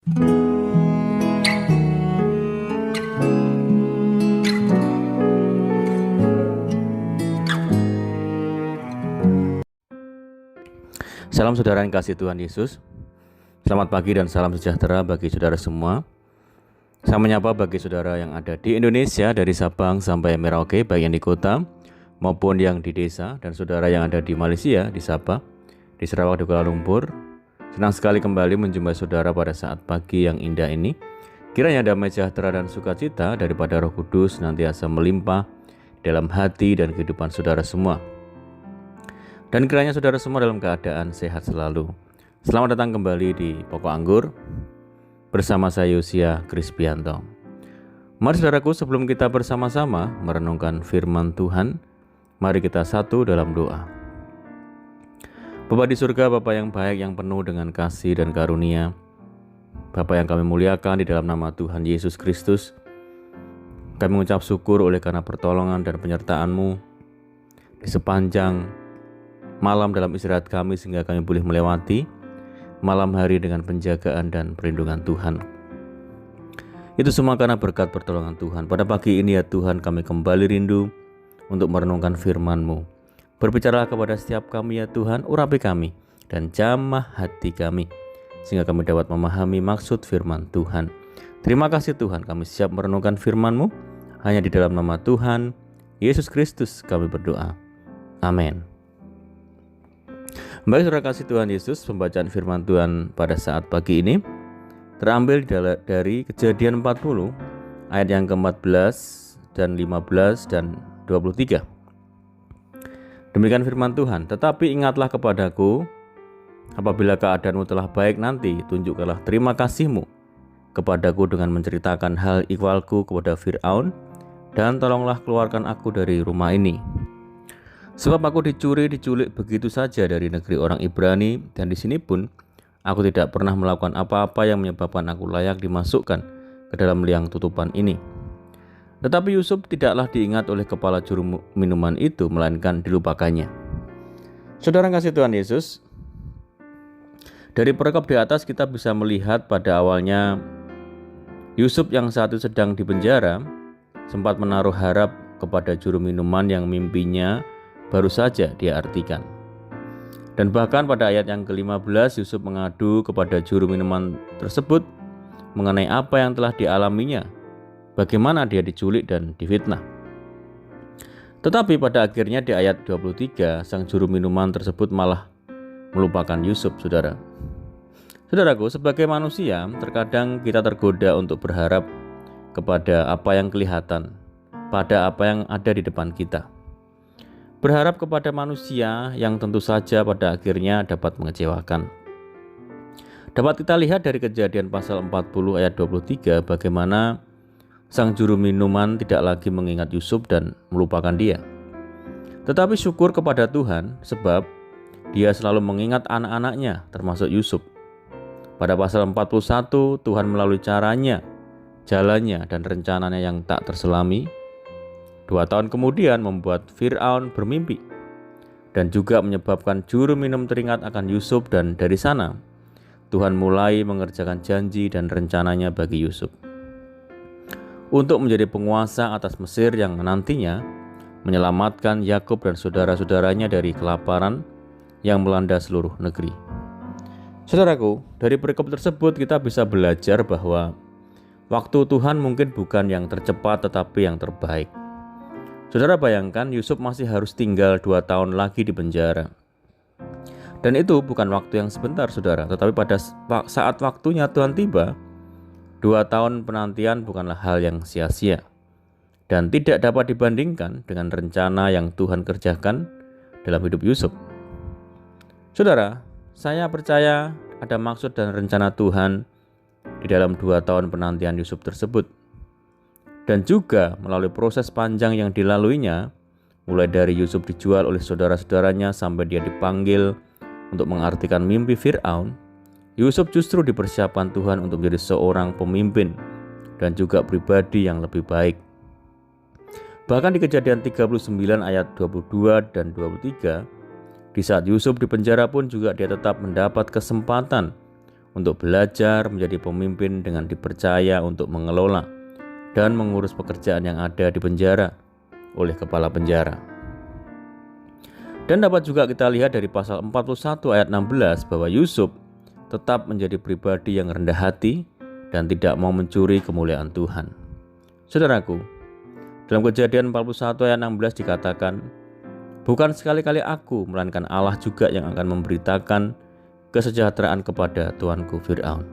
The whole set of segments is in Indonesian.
Salam saudara yang kasih Tuhan Yesus. Selamat pagi dan salam sejahtera bagi saudara semua. Saya menyapa bagi saudara yang ada di Indonesia dari Sabang sampai Merauke, baik yang di kota maupun yang di desa, dan saudara yang ada di Malaysia, di Sabah, di Sarawak, di Kuala Lumpur. Senang sekali kembali menjumpai saudara pada saat pagi yang indah ini. Kiranya damai sejahtera dan sukacita daripada Roh Kudus senantiasa melimpah dalam hati dan kehidupan saudara semua. Dan kiranya saudara semua dalam keadaan sehat selalu. Selamat datang kembali di Pokok Anggur bersama saya Yosia Krispianto. Mari saudaraku, sebelum kita bersama-sama merenungkan firman Tuhan, mari kita satu dalam doa. Bapa di surga, Bapa yang baik, yang penuh dengan kasih dan karunia, Bapa yang kami muliakan di dalam nama Tuhan Yesus Kristus, kami mengucap syukur oleh karena pertolongan dan penyertaan-Mu di sepanjang malam dalam istirahat kami, sehingga kami boleh melewati malam hari dengan penjagaan dan perlindungan Tuhan. Itu semua karena berkat pertolongan Tuhan. Pada pagi ini ya Tuhan, kami kembali rindu untuk merenungkan firman-Mu. Berbicaralah kepada setiap kami ya Tuhan, urapi kami dan jamah hati kami, sehingga kami dapat memahami maksud firman Tuhan. Terima kasih Tuhan, kami siap merenungkan firman-Mu. Hanya di dalam nama Tuhan Yesus Kristus kami berdoa. Amin. Baik saudara kasih Tuhan Yesus, pembacaan firman Tuhan pada saat pagi ini terambil dari Kejadian 40 ayat yang ke-14 dan 15 dan 23. Demikian firman Tuhan, tetapi ingatlah kepadaku, apabila keadaanmu telah baik nanti, tunjukkanlah terima kasih-Mu kepadaku dengan menceritakan hal ikhwalku kepada Fir'aun, dan tolonglah keluarkan aku dari rumah ini. Sebab aku diculik begitu saja dari negeri orang Ibrani, dan di sini pun aku tidak pernah melakukan apa-apa yang menyebabkan aku layak dimasukkan ke dalam liang tutupan ini. Tetapi Yusuf tidaklah diingat oleh kepala juru minuman itu, melainkan dilupakannya. Saudara kasih Tuhan Yesus, dari perikop di atas kita bisa melihat pada awalnya Yusuf yang saat itu sedang dipenjara sempat menaruh harap kepada juru minuman yang mimpinya baru saja dia artikan. Dan bahkan pada ayat yang ke-15 Yusuf mengadu kepada juru minuman tersebut mengenai apa yang telah dialaminya, bagaimana dia diculik dan difitnah. Tetapi pada akhirnya di ayat 23 sang juru minuman tersebut malah melupakan Yusuf, saudara. Saudaraku, sebagai manusia terkadang kita tergoda untuk berharap kepada apa yang kelihatan, pada apa yang ada di depan kita. Berharap kepada manusia yang tentu saja pada akhirnya dapat mengecewakan. Dapat kita lihat dari Kejadian pasal 40 ayat 23 bagaimana sang juru minuman tidak lagi mengingat Yusuf dan melupakan dia. Tetapi syukur kepada Tuhan sebab dia selalu mengingat anak-anaknya termasuk Yusuf. Pada pasal 41 Tuhan melalui caranya, jalannya dan rencananya yang tak terselami 2 tahun kemudian membuat Fir'aun bermimpi dan juga menyebabkan juru minum teringat akan Yusuf, dan dari sana Tuhan mulai mengerjakan janji dan rencananya bagi Yusuf untuk menjadi penguasa atas Mesir yang nantinya menyelamatkan Yakub dan saudara-saudaranya dari kelaparan yang melanda seluruh negeri. Saudaraku, dari perikop tersebut kita bisa belajar bahwa waktu Tuhan mungkin bukan yang tercepat tetapi yang terbaik. Saudara bayangkan Yusuf masih harus tinggal 2 tahun lagi di penjara. Dan itu bukan waktu yang sebentar saudara, tetapi pada saat waktunya Tuhan tiba, 2 tahun penantian bukanlah hal yang sia-sia dan tidak dapat dibandingkan dengan rencana yang Tuhan kerjakan dalam hidup Yusuf. Saudara, saya percaya ada maksud dan rencana Tuhan di dalam 2 tahun penantian Yusuf tersebut. Dan juga melalui proses panjang yang dilaluinya, mulai dari Yusuf dijual oleh saudara-saudaranya sampai dia dipanggil untuk mengartikan mimpi Fir'aun, Yusuf justru dipersiapkan Tuhan untuk menjadi seorang pemimpin dan juga pribadi yang lebih baik. Bahkan di Kejadian 39 ayat 22 dan 23, di saat Yusuf di penjara pun juga dia tetap mendapat kesempatan untuk belajar menjadi pemimpin dengan dipercaya untuk mengelola dan mengurus pekerjaan yang ada di penjara oleh kepala penjara. Dan dapat juga kita lihat dari pasal 41 ayat 16 bahwa Yusuf tetap menjadi pribadi yang rendah hati dan tidak mau mencuri kemuliaan Tuhan. Saudaraku, dalam Kejadian 41 ayat 16 dikatakan, bukan sekali-kali aku, melainkan Allah juga yang akan memberitakan kesejahteraan kepada tuanku Fir'aun.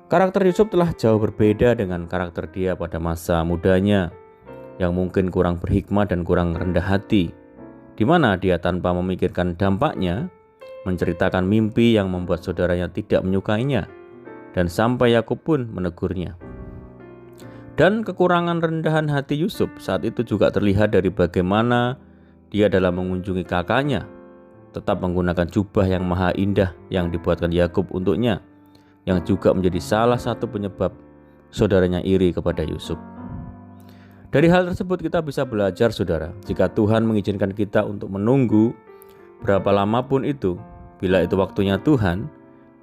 Karakter Yusuf telah jauh berbeda dengan karakter dia pada masa mudanya, yang mungkin kurang berhikmat dan kurang rendah hati, di mana dia tanpa memikirkan dampaknya, menceritakan mimpi yang membuat saudaranya tidak menyukainya, dan sampai Yakub pun menegurnya. Dan kekurangan rendahan hati Yusuf saat itu juga terlihat dari bagaimana dia dalam mengunjungi kakaknya tetap menggunakan jubah yang maha indah yang dibuatkan Yakub untuknya, yang juga menjadi salah satu penyebab saudaranya iri kepada Yusuf. Dari hal tersebut kita bisa belajar, saudara, jika Tuhan mengizinkan kita untuk menunggu berapa lama pun itu, bila itu waktunya Tuhan,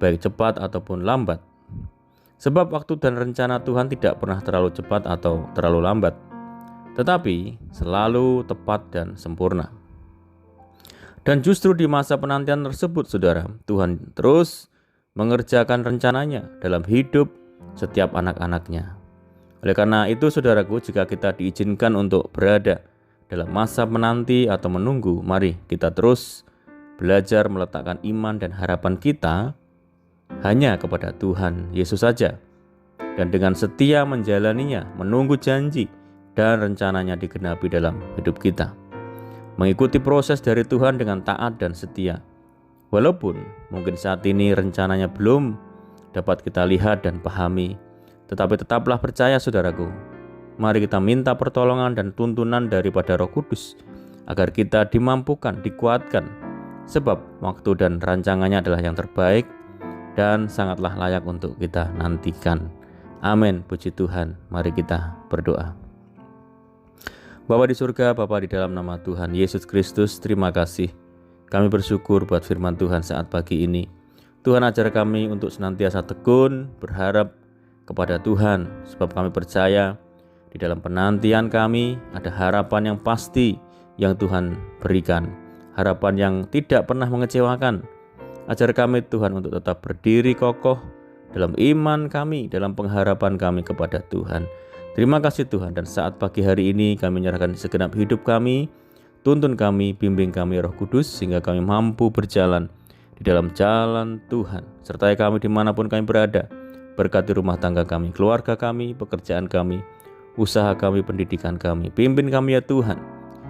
baik cepat ataupun lambat. Sebab waktu dan rencana Tuhan tidak pernah terlalu cepat atau terlalu lambat, tetapi selalu tepat dan sempurna. Dan justru di masa penantian tersebut, saudara, Tuhan terus mengerjakan rencananya dalam hidup setiap anak-anaknya. Oleh karena itu, saudaraku, jika kita diizinkan untuk berada dalam masa menanti atau menunggu, mari kita terus belajar meletakkan iman dan harapan kita hanya kepada Tuhan Yesus saja, dan dengan setia menjalaninya, menunggu janji dan rencananya digenapi dalam hidup kita. Mengikuti proses dari Tuhan dengan taat dan setia, walaupun mungkin saat ini rencananya belum dapat kita lihat dan pahami, tetapi tetaplah percaya, saudaraku. Mari kita minta pertolongan dan tuntunan daripada Roh Kudus agar kita dimampukan, dikuatkan, sebab waktu dan rancangannya adalah yang terbaik dan sangatlah layak untuk kita nantikan. Amin, puji Tuhan. Mari kita berdoa. Bapa di surga, Bapa di dalam nama Tuhan Yesus Kristus, terima kasih. Kami bersyukur buat firman Tuhan saat pagi ini. Tuhan, ajar kami untuk senantiasa tekun, berharap kepada Tuhan, sebab kami percaya di dalam penantian kami ada harapan yang pasti yang Tuhan berikan, harapan yang tidak pernah mengecewakan. Ajar kami, Tuhan, untuk tetap berdiri kokoh dalam iman kami, dalam pengharapan kami kepada Tuhan. Terima kasih Tuhan, dan saat pagi hari ini kami menyerahkan segenap hidup kami. Tuntun kami, bimbing kami Roh Kudus, sehingga kami mampu berjalan di dalam jalan Tuhan. Sertai kami dimanapun kami berada. Berkati rumah tangga kami, keluarga kami, pekerjaan kami, usaha kami, pendidikan kami. Pimpin kami ya Tuhan,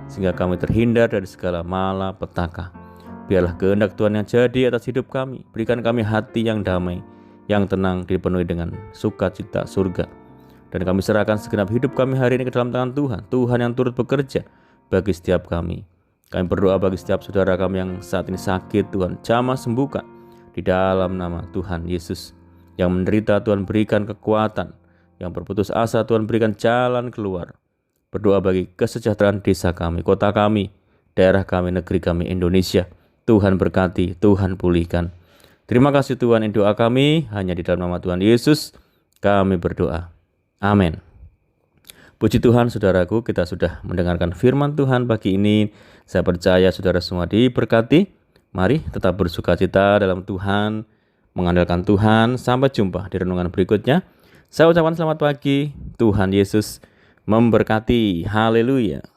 sehingga kami terhindar dari segala malapetaka. Biarlah kehendak Tuhan yang jadi atas hidup kami. Berikan kami hati yang damai, yang tenang, dipenuhi dengan sukacita surga. Dan kami serahkan segenap hidup kami hari ini ke dalam tangan Tuhan. Tuhan yang turut bekerja bagi setiap kami. Kami berdoa bagi setiap saudara kami yang saat ini sakit, Tuhan jamah sembuhkan di dalam nama Tuhan Yesus. Yang menderita, Tuhan berikan kekuatan. Yang berputus asa, Tuhan berikan jalan keluar. Berdoa bagi kesejahteraan desa kami, kota kami, daerah kami, negeri kami, Indonesia. Tuhan berkati, Tuhan pulihkan. Terima kasih Tuhan, ini doa kami hanya di dalam nama Tuhan Yesus kami berdoa. Amin. Puji Tuhan, saudaraku, kita sudah mendengarkan firman Tuhan pagi ini. Saya percaya saudara semua diberkati. Mari tetap bersukacita dalam Tuhan, mengandalkan Tuhan. Sampai jumpa di renungan berikutnya. Saya ucapkan selamat pagi. Tuhan Yesus memberkati. Haleluya.